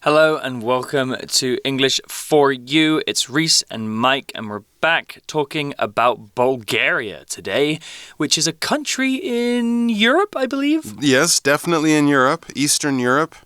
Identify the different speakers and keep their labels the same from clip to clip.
Speaker 1: Hello and welcome to English for You. It's Reese and Mike, and we're back talking about Bulgaria today, which is a country in Europe, I believe.
Speaker 2: Yes, definitely in Europe, Eastern Europe.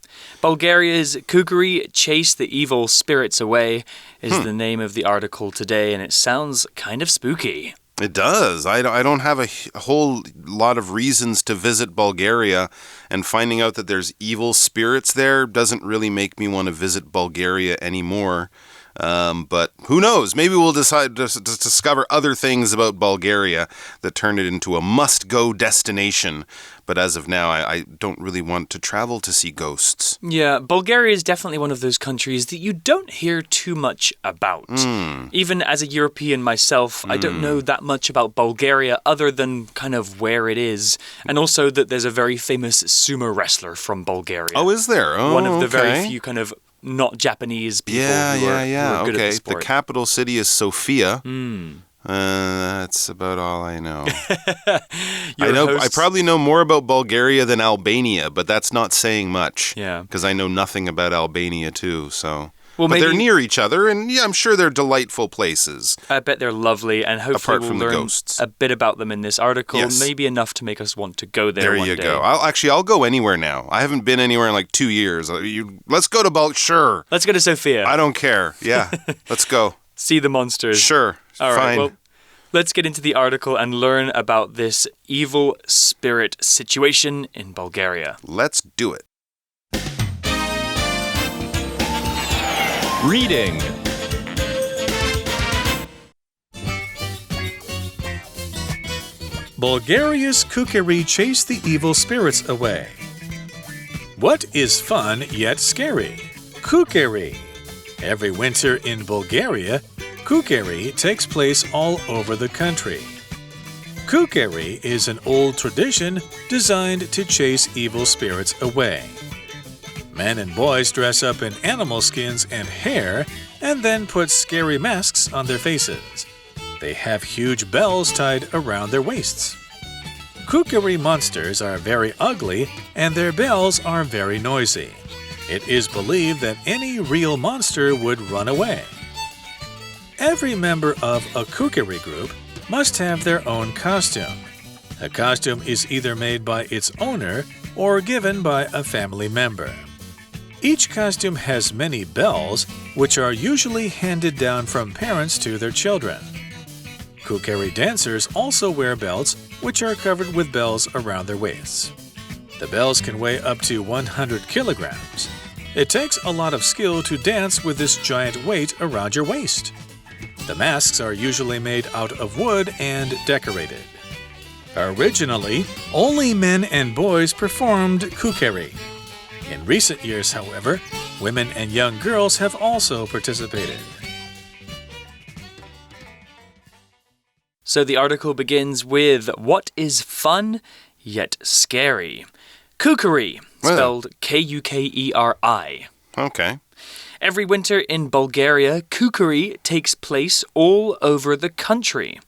Speaker 1: Bulgaria's Kukuri Chase the Evil Spirits Away is the name of the article today, and it sounds kind of spooky.
Speaker 2: It does. I don't have a whole lot of reasons to visit Bulgaria, and finding out that there's evil spirits there doesn't really make me want to visit Bulgaria anymore. But who knows? Maybe we'll decide to discover other things about Bulgaria that turn it into a must-go destination. But as of now, I don't really want to travel to see ghosts.
Speaker 1: Yeah, Bulgaria is definitely one of those countries that you don't hear too much about. Even as a European myself, I don't know that much about Bulgaria other than kind of where it is. And also that there's a very famous sumo wrestler from Bulgaria.
Speaker 2: Oh, is there? Oh,
Speaker 1: one of the very few kind of not Japanese people who are good at the sport.
Speaker 2: The capital city is Sofia. That's about all I know. I probably know more about Bulgaria than Albania, but that's not saying much. Yeah. Because I know nothing about Albania too, so... Well, but they're near each other, and yeah, I'm sure they're delightful places.
Speaker 1: I bet they're lovely, and hopefully we'll learn a bit about them in this article. Yes. Maybe enough to make us want to go there one day.
Speaker 2: There you go. I'll go anywhere now. I haven't been anywhere in like 2 years. Let's go to Sure.
Speaker 1: Let's go to Sofia.
Speaker 2: I don't care. Yeah, let's go.
Speaker 1: See the monsters.
Speaker 2: Sure.
Speaker 1: All right,
Speaker 2: fine.
Speaker 1: Well, let's get into the article and learn about this evil spirit situation in Bulgaria.
Speaker 2: Let's do it.
Speaker 3: Reading. Bulgaria's Kukuri chase the evil spirits away. What is fun yet scary? Kukuri. Every winter in Bulgaria, Kukuri takes place all over the country. Kukuri is an old tradition designed to chase evil spirits away. Men and boys dress up in animal skins and hair and then put scary masks on their faces. They have huge bells tied around their waists. Kukuri monsters are very ugly and their bells are very noisy. It is believed that any real monster would run away. Every member of a Kukuri group must have their own costume. A costume is either made by its owner or given by a family member. Each costume has many bells, which are usually handed down from parents to their children. Kukuri dancers also wear belts, which are covered with bells around their waists. The bells can weigh up to 100 kilograms. It takes a lot of skill to dance with this giant weight around your waist. The masks are usually made out of wood and decorated. Originally, only men and boys performed Kukuri. In recent years, however, women and young girls have also participated.
Speaker 1: So the article begins with, what is fun yet scary? Kukuri, spelled Kukeri.
Speaker 2: Okay.
Speaker 1: Every winter in Bulgaria, Kukuri takes place all over the country.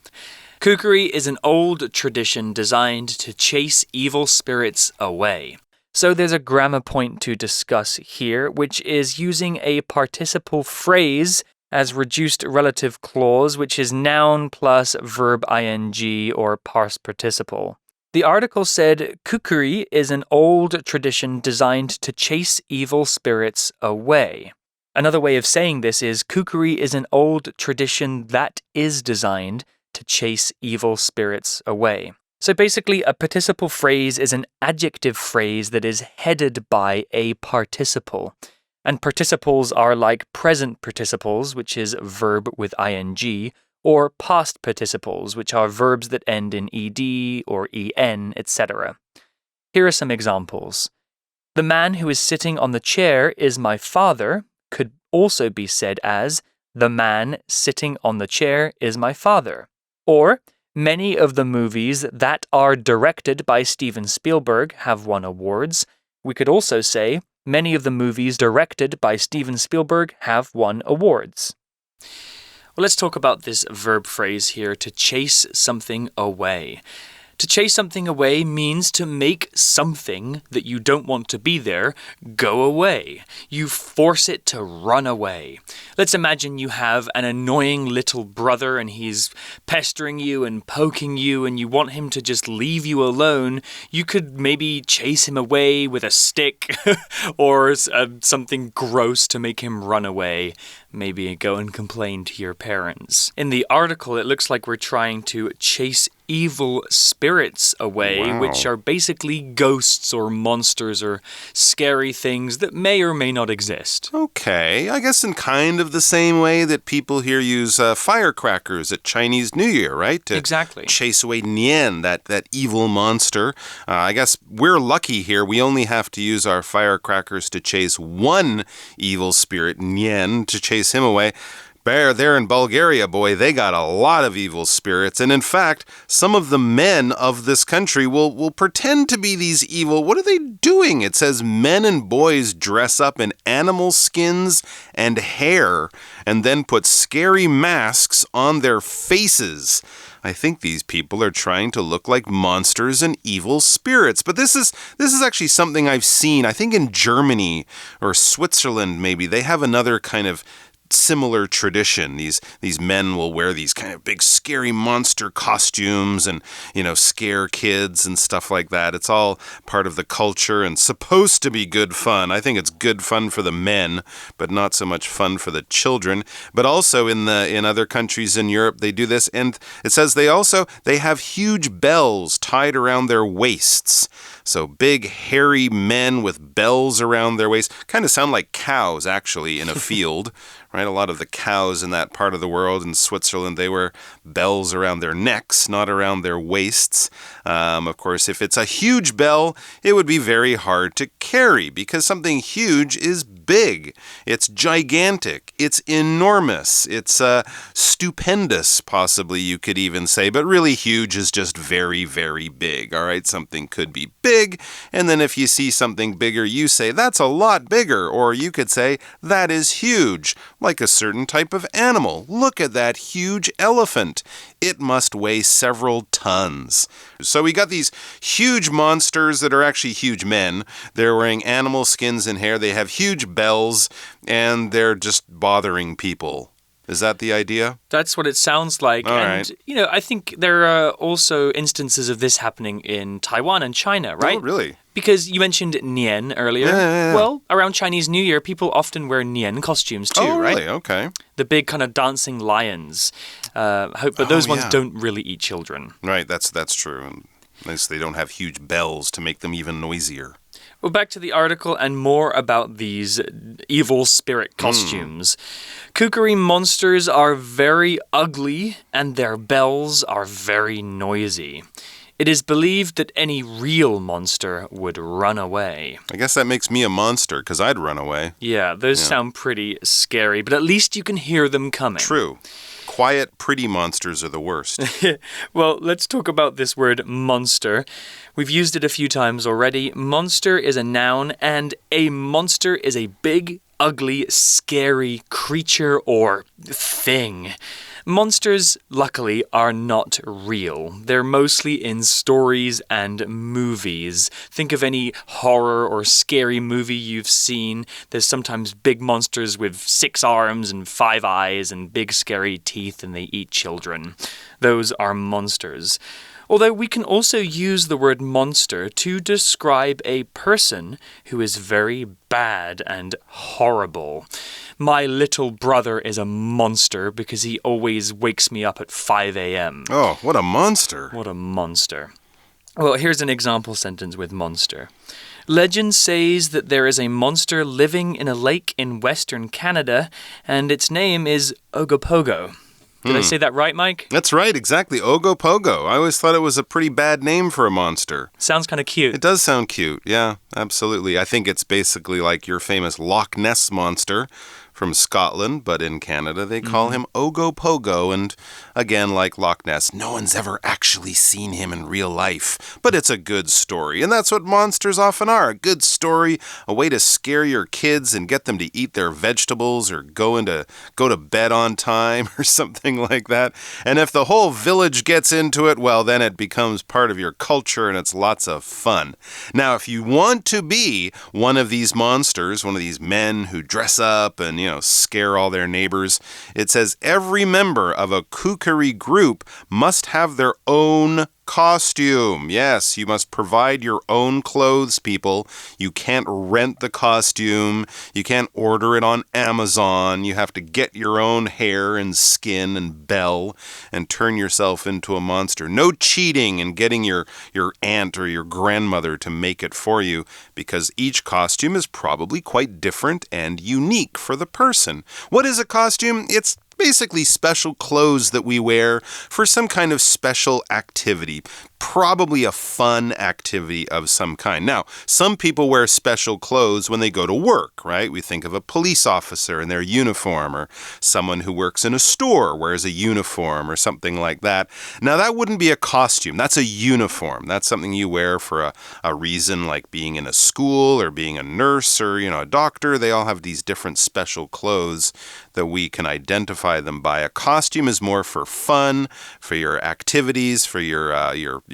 Speaker 1: Kukuri is an old tradition designed to chase evil spirits away. So there's a grammar point to discuss here, which is using a participle phrase as reduced relative clause, which is noun plus verb ing or past participle. The article said Kukuri is an old tradition designed to chase evil spirits away. Another way of saying this is Kukuri is an old tradition that is designed to chase evil spirits away. So basically, a participle phrase is an adjective phrase that is headed by a participle. And participles are like present participles, which is verb with ing, or past participles, which are verbs that end in ed or en, etc. Here are some examples. The man who is sitting on the chair is my father could also be said as, the man sitting on the chair is my father. Or, many of the movies that are directed by Steven Spielberg have won awards. We could also say, many of the movies directed by Steven Spielberg have won awards. Well, let's talk about this verb phrase here, to chase something away. To chase something away means to make something that you don't want to be there go away. You force it to run away. Let's imagine you have an annoying little brother and he's pestering you and poking you and you want him to just leave you alone. You could maybe chase him away with a stick or something gross to make him run away. Maybe go and complain to your parents. In the article, it looks like we're trying to chase evil spirits away, which are basically ghosts or monsters or scary things that may or may not exist.
Speaker 2: Okay, I guess in kind of the same way that people here use firecrackers at Chinese New Year, right? To
Speaker 1: exactly.
Speaker 2: Chase away Nian, that evil monster. I guess we're lucky here. We only have to use our firecrackers to chase one evil spirit, Nian, to chase him away. There in Bulgaria, boy, they got a lot of evil spirits. And in fact, some of the men of this country will pretend to be these evil. What are they doing? It says men and boys dress up in animal skins and hair and then put scary masks on their faces. I think these people are trying to look like monsters and evil spirits. But this is actually something I've seen, I think in Germany or Switzerland maybe. They have another kind of similar tradition. These men will wear these kind of big scary monster costumes and, scare kids and stuff like that. It's all part of the culture and supposed to be good fun. I think it's good fun for the men, but not so much fun for the children. But also in other countries in Europe, they do this. And it says they have huge bells tied around their waists. So big, hairy men with bells around their waist kind of sound like cows, actually, in a field, right? A lot of the cows in that part of the world in Switzerland, they wear bells around their necks, not around their waists. Of course, if it's a huge bell, it would be very hard to carry because something huge is big. It's gigantic. It's enormous. It's stupendous, possibly you could even say, but really huge is just very, very big, all right? Something could be big, and then if you see something bigger, you say, that's a lot bigger, or you could say, that is huge, like a certain type of animal. Look at that huge elephant. It must weigh several tons. So we got these huge monsters that are actually huge men. They're wearing animal skins and hair. They have huge bells, and they're just bothering people. Is that the idea?
Speaker 1: That's what it sounds like.
Speaker 2: All
Speaker 1: and,
Speaker 2: right.
Speaker 1: I think there are also instances of this happening in Taiwan and China, right?
Speaker 2: Oh, really?
Speaker 1: Because you mentioned Nian earlier.
Speaker 2: Yeah.
Speaker 1: Well, around Chinese New Year, people often wear Nian costumes too,
Speaker 2: oh,
Speaker 1: right?
Speaker 2: Really? Okay.
Speaker 1: The big kind of dancing lions. But those ones don't really eat children.
Speaker 2: Right, that's true. And at least they don't have huge bells to make them even noisier.
Speaker 1: Well, back to the article and more about these evil spirit costumes. Kukuri monsters are very ugly and their bells are very noisy. It is believed that any real monster would run away.
Speaker 2: I guess that makes me a monster because I'd run away.
Speaker 1: Yeah, those sound pretty scary, but at least you can hear them coming.
Speaker 2: True. Quiet, pretty monsters are the worst.
Speaker 1: Well, let's talk about this word monster. We've used it a few times already. Monster is a noun, and a monster is a big, ugly, scary creature or thing. Monsters, luckily, are not real. They're mostly in stories and movies. Think of any horror or scary movie you've seen. There's sometimes big monsters with 6 arms and 5 eyes and big scary teeth, and they eat children. Those are monsters. Although we can also use the word monster to describe a person who is very bad and horrible. My little brother is a monster because he always wakes me up at 5 a.m.
Speaker 2: Oh, what a monster.
Speaker 1: What a monster. Well, here's an example sentence with monster. Legend says that there is a monster living in a lake in Western Canada, and its name is Ogopogo. Did I say that right, Mike?
Speaker 2: That's right, exactly. Ogopogo. I always thought it was a pretty bad name for a monster.
Speaker 1: Sounds kind of cute.
Speaker 2: It does sound cute, yeah, absolutely. I think it's basically like your famous Loch Ness monster from Scotland, but in Canada they call him Ogopogo. And again, like Loch Ness, no one's ever actually seen him in real life. But it's a good story, and that's what monsters often are. A good story, a way to scare your kids and get them to eat their vegetables or go to bed on time or something like that. And if the whole village gets into it, well, then it becomes part of your culture and it's lots of fun. Now, if you want to be one of these monsters, one of these men who dress up and, scare all their neighbors, it says every member of a kukri group must have their own costume. Yes, you must provide your own clothes, people. You can't rent the costume. You can't order it on Amazon. You have to get your own hair and skin and bell and turn yourself into a monster. No cheating and getting your aunt or your grandmother to make it for you, because each costume is probably quite different and unique for the person. What is a costume? It's basically special clothes that we wear for some kind of special activity. Probably a fun activity of some kind. Now, some people wear special clothes when they go to work, right? We think of a police officer in their uniform, or someone who works in a store wears a uniform or something like that. Now, that wouldn't be a costume. That's a uniform. That's something you wear for a reason, like being in a school or being a nurse or, a doctor. They all have these different special clothes that we can identify them by. A costume is more for fun, for your activities, for your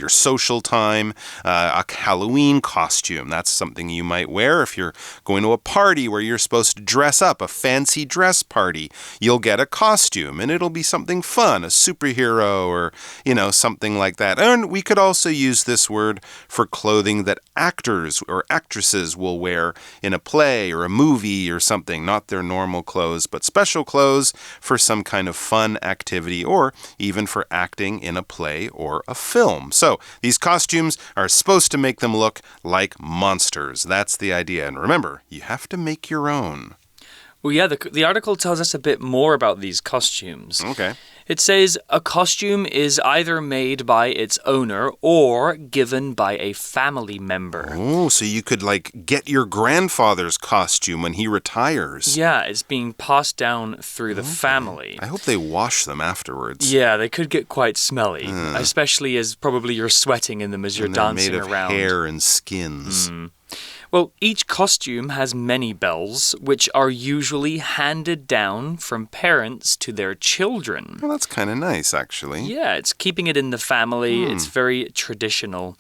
Speaker 2: social time. A Halloween costume, that's something you might wear if you're going to a party where you're supposed to dress up, a fancy dress party. You'll get a costume and it'll be something fun, a superhero or, something like that. And we could also use this word for clothing that actors or actresses will wear in a play or a movie or something, not their normal clothes, but special clothes for some kind of fun activity or even for acting in a play or a film. So these costumes are supposed to make them look like monsters. That's the idea. And remember, you have to make your own.
Speaker 1: Well, yeah, the article tells us a bit more about these costumes.
Speaker 2: Okay.
Speaker 1: It says a costume is either made by its owner or given by a family member.
Speaker 2: Oh, so you could get your grandfather's costume when he retires.
Speaker 1: Yeah, it's being passed down through the family.
Speaker 2: I hope they wash them afterwards.
Speaker 1: Yeah, they could get quite smelly, especially as probably you're sweating in them as you're dancing around.
Speaker 2: Made of hair and skins.
Speaker 1: Well, each costume has many bells, which are usually handed down from parents to their children.
Speaker 2: Well, that's kind of nice, actually.
Speaker 1: Yeah, it's keeping it in the family. It's very traditional.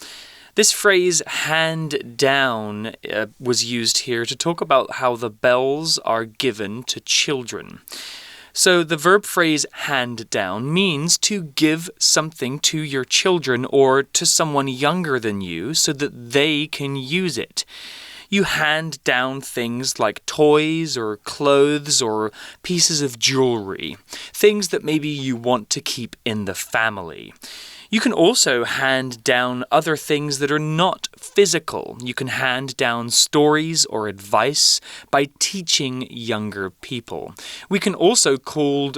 Speaker 1: This phrase, hand down, was used here to talk about how the bells are given to children. So the verb phrase hand down means to give something to your children or to someone younger than you so that they can use it. You hand down things like toys or clothes or pieces of jewelry, things that maybe you want to keep in the family. You can also hand down other things that are not physical. You can hand down stories or advice by teaching younger people. We can also call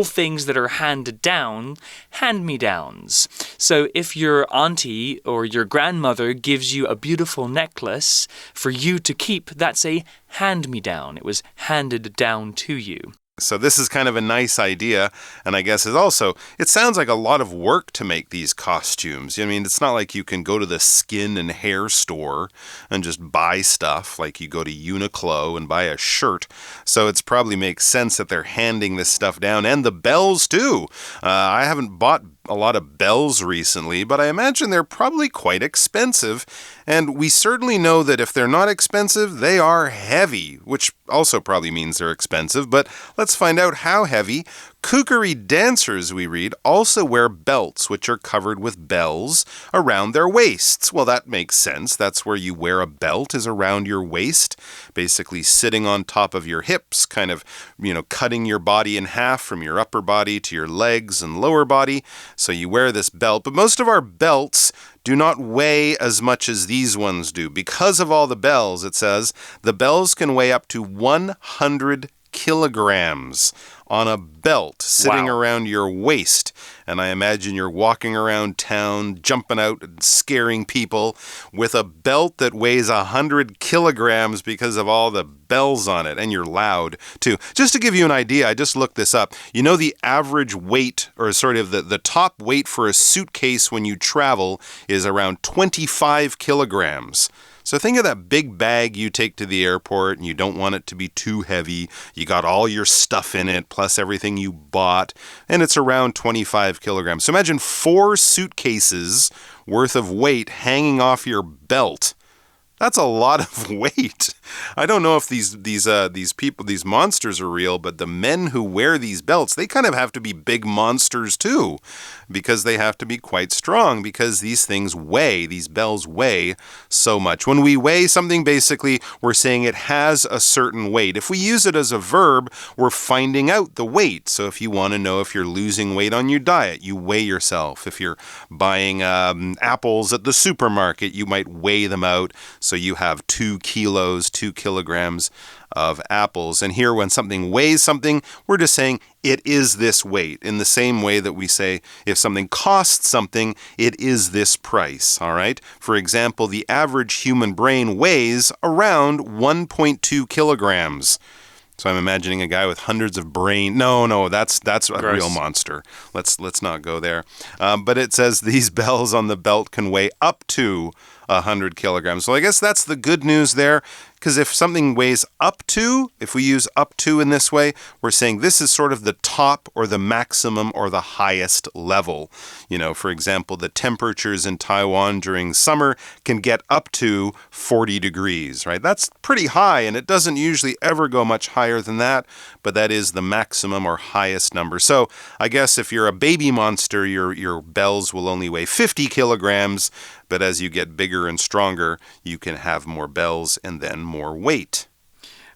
Speaker 1: things that are handed down hand-me-downs. So if your auntie or your grandmother gives you a beautiful necklace for you to keep, that's a hand-me-down. It was handed down to you.
Speaker 2: So this is kind of a nice idea, and I guess it sounds like a lot of work to make these costumes. I mean, it's not like you can go to the skin and hair store and just buy stuff like you go to Uniqlo and buy a shirt. So it probably makes sense that they're handing this stuff down, and the bells too. I haven't bought a lot of bells recently, but I imagine they're probably quite expensive. And we certainly know that if they're not expensive, they are heavy, which also probably means they're expensive. But let's find out how heavy. Kukri dancers, we read, also wear belts which are covered with bells around their waists. Well, that makes sense. That's where you wear a belt, is around your waist, basically sitting on top of your hips, kind of, cutting your body in half from your upper body to your legs and lower body. So you wear this belt. But most of our belts do not weigh as much as these ones do. Because of all the bells, it says, the bells can weigh up to 100 kilograms on a belt sitting around your waist. And I imagine you're walking around town, jumping out and scaring people with a belt that weighs 100 kilograms because of all the bells on it. And you're loud, too. Just to give you an idea, I just looked this up. You know the average weight, or sort of the top weight for a suitcase when you travel is around 25 kilograms. So think of that big bag you take to the airport and you don't want it to be too heavy. You got all your stuff in it, plus everything you bought, and it's around 25 kilograms. So imagine 4 suitcases worth of weight hanging off your belt. That's a lot of weight. I don't know if these people, these monsters are real, but the men who wear these belts, they kind of have to be big monsters too, because they have to be quite strong, because these things weigh, these bells weigh so much. When we weigh something, basically, we're saying it has a certain weight. If we use it as a verb, we're finding out the weight. So if you want to know if you're losing weight on your diet, you weigh yourself. If you're buying apples at the supermarket, you might weigh them out. So you have 2 kilos, 2 kilograms of apples. And here, when something weighs something, we're just saying it is this weight. In the same way that we say if something costs something, it is this price. All right? For example, the average human brain weighs around 1.2 kilograms. So I'm imagining a guy with hundreds of brain. No, that's a real monster. Let's not go there. But it says these bells on the belt can weigh up to 100 kilograms. So I guess that's the good news there, because if something weighs up to, if we use up to in this way, we're saying this is sort of the top or the maximum or the highest level. You know, for example, the temperatures in Taiwan during summer can get up to 40 degrees, right? That's pretty high, and it doesn't usually ever go much higher than that, but that is the maximum or highest number. So I guess if you're a baby monster, your bells will only weigh 50 kilograms, but as you get bigger and stronger, you can have more bells and then more weight.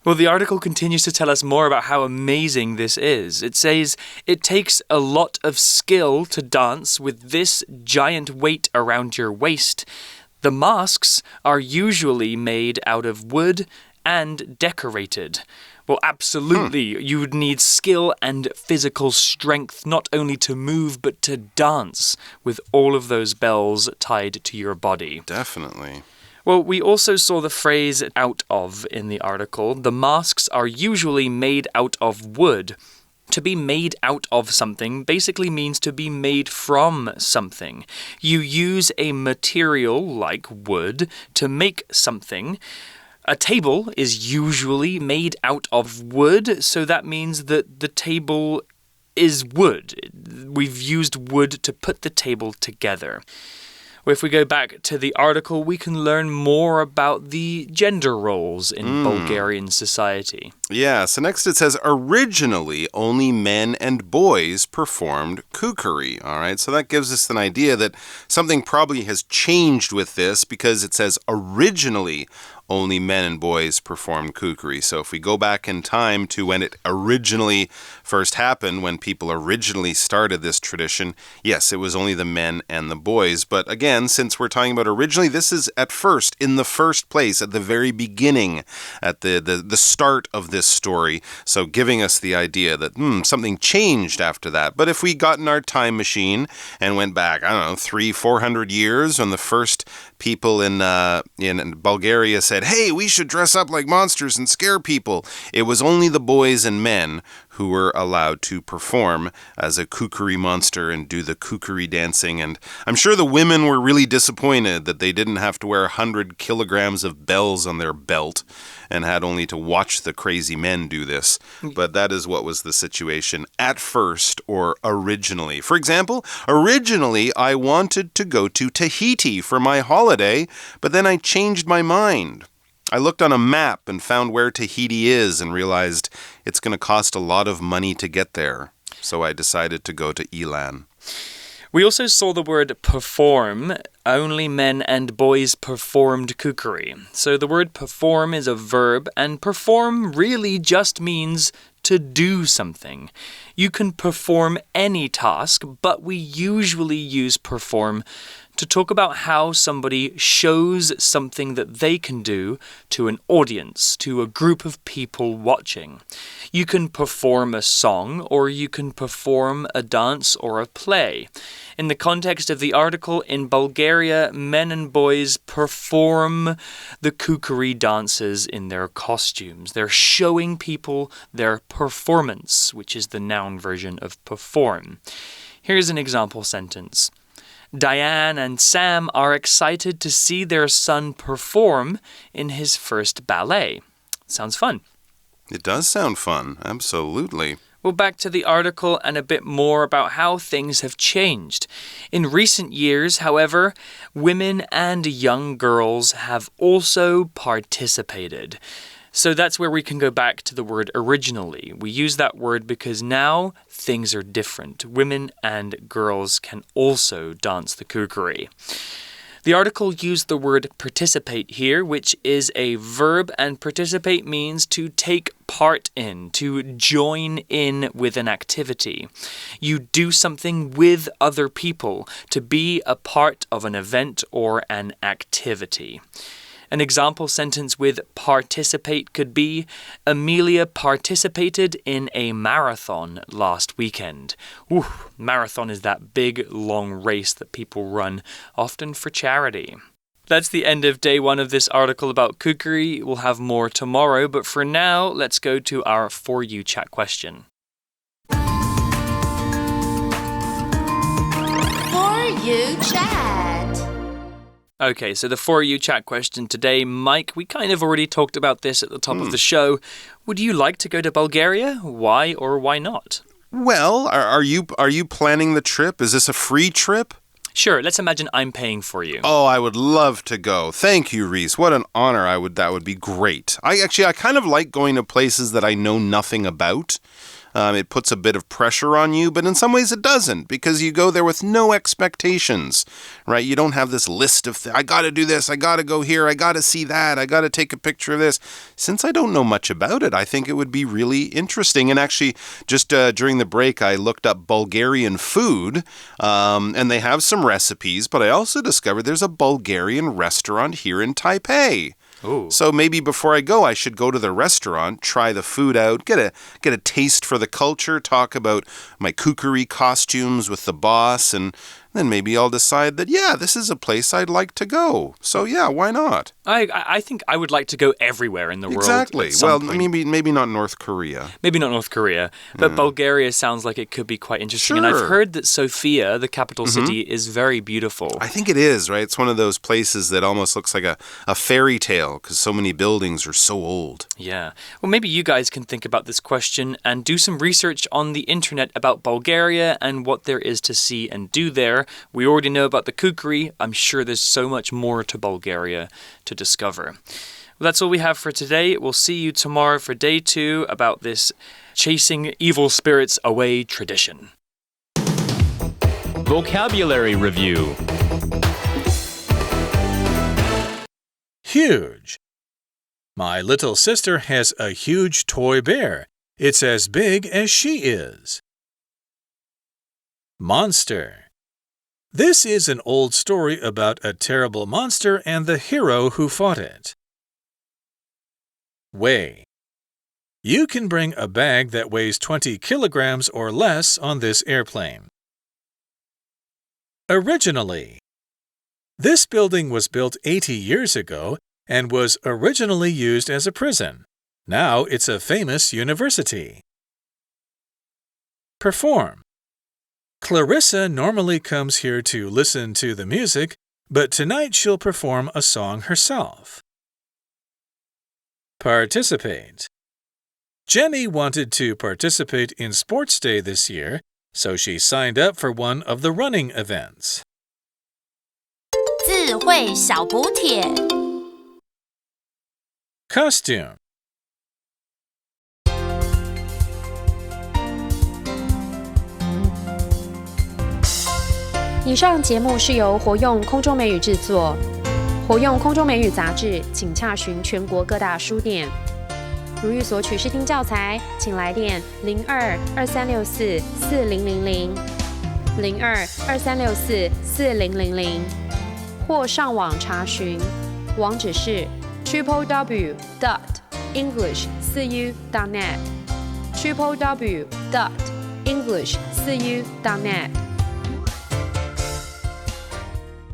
Speaker 1: Well, the article continues to tell us more about how amazing this is. It says it takes a lot of skill to dance with this giant weight around your waist. The masks are usually made out of wood and decorated. Well, absolutely. You would need skill and physical strength, not only to move, but to dance with all of those bells tied to your body.
Speaker 2: Definitely.
Speaker 1: Well, we also saw the phrase out of in the article. The masks are usually made out of wood. To be made out of something basically means to be made from something. You use a material like wood to make something. A table is usually made out of wood, so that means that the table is wood. We've used wood to put the table together. If we go back to the article, we can learn more about the gender roles in Bulgarian society.
Speaker 2: Yeah, so next it says, originally only men and boys performed kukri. All right, so that gives us an idea that something probably has changed with this, because it says originally only men and boys performed kukri. So if we go back in time to when it originally first happened, when people originally started this tradition, yes, it was only the men and the boys. But again, since we're talking about originally, this is at first, in the first place, at the very beginning, at the start of this story. So giving us the idea that something changed after that. But if we got in our time machine and went back, 300-400 years, when the first people in Bulgaria said, hey, we should dress up like monsters and scare people, it was only the boys and men who were allowed to perform as a kukri monster and do the kukri dancing. And I'm sure the women were really disappointed that they didn't have to wear 100 kilograms of bells on their belt and had only to watch the crazy men do this. But that is what was the situation at first, or originally. For example, originally I wanted to go to Tahiti for my holiday, but then I changed my mind. I looked on a map and found where Tahiti is and realized it's going to cost a lot of money to get there. So I decided to go to Ilan.
Speaker 1: We also saw the word perform. Only men and boys performed kukri. So the word perform is a verb, and perform really just means to do something. You can perform any task, but we usually use perform to talk about how somebody shows something that they can do to an audience, to a group of people watching. You can perform a song, or you can perform a dance or a play. In the context of the article, in Bulgaria, men and boys perform the kukuri dances in their costumes. They're showing people their performance, which is the noun version of perform. Here's an example sentence. Diane and Sam are excited to see their son perform in his first ballet. Sounds fun.
Speaker 2: It does sound fun, absolutely.
Speaker 1: Well, back to the article and a bit more about how things have changed. In recent years, however, women and young girls have also participated. So that's where we can go back to the word originally. We use that word because now things are different. Women and girls can also dance the kukuri. The article used the word participate here, which is a verb, and participate means to take part in, to join in with an activity. You do something with other people, to be a part of an event or an activity. An example sentence with participate could be, Amelia participated in a marathon last weekend. Ooh, marathon is that big, long race that people run, often for charity. That's the end of day 1 of this article about kukuri. We'll have more tomorrow, but for now, let's go to our For You Chat question.
Speaker 4: For You Chat.
Speaker 1: Okay, so the For You Chat question today, Mike, we kind of already talked about this at the top of the show. Would you like to go to Bulgaria? Why or why not?
Speaker 2: Well, are you planning the trip? Is this a free trip?
Speaker 1: Sure, let's imagine I'm paying for you.
Speaker 2: Oh, I would love to go. Thank you, Reese. What an honor. That would be great. I kind of like going to places that I know nothing about. It puts a bit of pressure on you, but in some ways it doesn't, because you go there with no expectations, right? You don't have this list of, I got to do this, I got to go here, I got to see that, I got to take a picture of this. Since I don't know much about it, I think it would be really interesting. And actually, just during the break, I looked up Bulgarian food, and they have some recipes, but I also discovered there's a Bulgarian restaurant here in Taipei.
Speaker 1: Ooh.
Speaker 2: So maybe before I go, I should go to the restaurant, try the food out, get a taste for the culture, talk about my kukuri costumes with the boss, and then maybe I'll decide that, yeah, this is a place I'd like to go. So yeah, why not?
Speaker 1: I think I would like to go everywhere in the world.
Speaker 2: Exactly. Well, maybe not North Korea.
Speaker 1: Maybe not North Korea, but Bulgaria sounds like it could be quite interesting.
Speaker 2: Sure.
Speaker 1: And I've heard that Sofia, the capital city, is very beautiful.
Speaker 2: I think it is, right? It's one of those places that almost looks like a fairy tale because so many buildings are so old.
Speaker 1: Yeah. Well, maybe you guys can think about this question and do some research on the internet about Bulgaria and what there is to see and do there. We already know about the kukuri. I'm sure there's so much more to Bulgaria to discover. Well, that's all we have for today. We'll see you tomorrow for day 2 about this chasing evil spirits away tradition.
Speaker 5: Vocabulary Review.
Speaker 3: Huge. My little sister has a huge toy bear. It's as big as she is. Monster. This is an old story about a terrible monster and the hero who fought it. Weigh. You can bring a bag that weighs 20 kilograms or less on this airplane. Originally. This building was built 80 years ago and was originally used as a prison. Now it's a famous university. Perform. Clarissa normally comes here to listen to the music, but tonight she'll perform a song herself. Participate. Jenny wanted to participate in Sports Day this year, so she signed up for one of the running events.
Speaker 4: 智慧小补帖
Speaker 3: Costume.
Speaker 6: 以上节目是由活用空中美语制作，活用空中美语杂志，请洽询全国各大书店。如欲索取试听教材，请来电02-2364-4000 02-2364-4000。或上网查询，网址是 www.english4u.net www.english4u.net